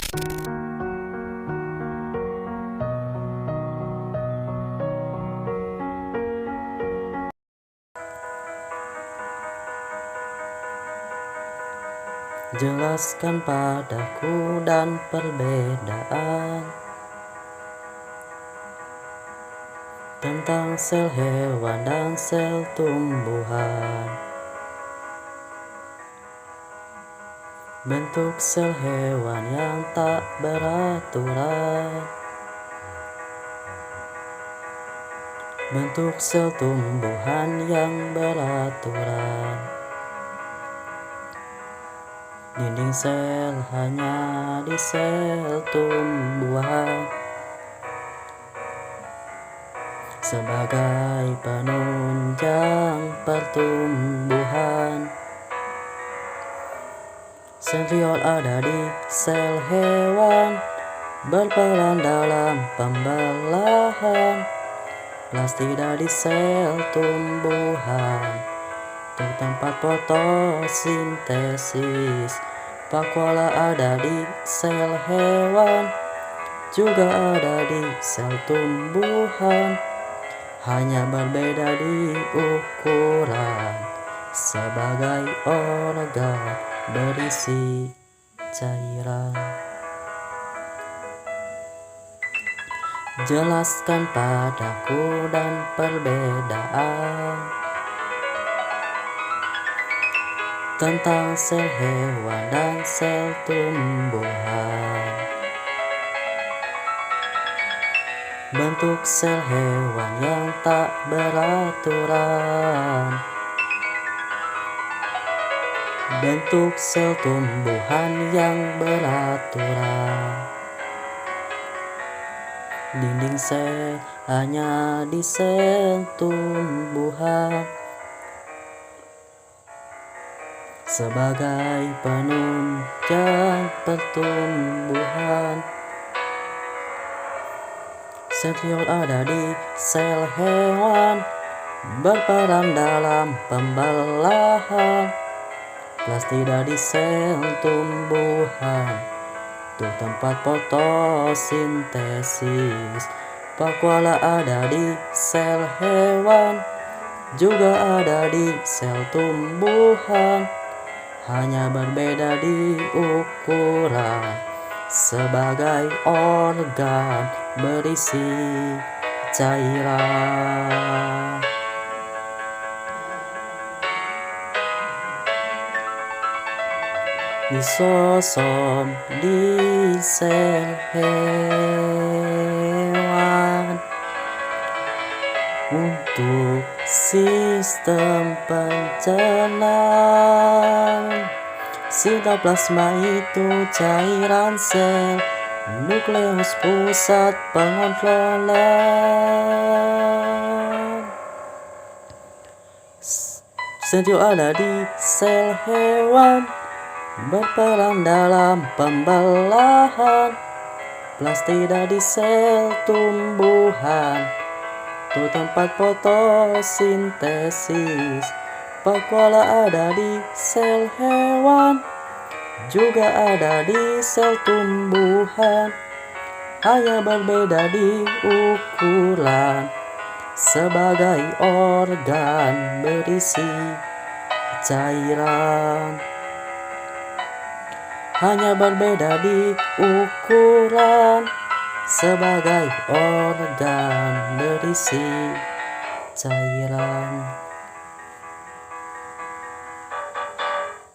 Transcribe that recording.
Jelaskan padaku dan perbedaan tentang sel hewan dan sel tumbuhan. Bentuk sel hewan yang tak beraturan, bentuk sel tumbuhan yang beraturan. Dinding sel hanya di sel tumbuhan sebagai penunjang pertumbuhan. Sentriol ada di sel hewan, berperan dalam pembelahan. Plastida di sel tumbuhan, untuk tempat fotosintesis. Vakuola ada di sel hewan, juga ada di sel tumbuhan, hanya berbeda di ukuran. Sebagai organ berisi cairan. Jelaskan padaku dan perbedaan tentang sel hewan dan sel tumbuhan. Bentuk sel hewan yang tak beraturan, bentuk sel tumbuhan yang beraturan. Dinding sel hanya di sel tumbuhan sebagai penunjang pertumbuhan. Sentriol ada di sel hewan, berperan dalam pembelahan. Plastida di sel tumbuhan, untuk tempat fotosintesis. Vakuola ada di sel hewan, juga ada di sel tumbuhan, hanya berbeda di ukuran. Sebagai organ berisi cairan. Lisosom di sel hewan, untuk sistem pencernaan. Sitoplasma itu cairan sel, nukleus pusat pengontrolan. Sentriol ada di sel hewan, berperan dalam pembelahan. Plastida di sel tumbuhan, untuk tempat fotosintesis. Vakuola ada di sel hewan, juga ada di sel tumbuhan, hanya berbeda di ukuran. Sebagai organ berisi cairan, hanya berbeda di ukuran. Sebagai organ berisi cairan.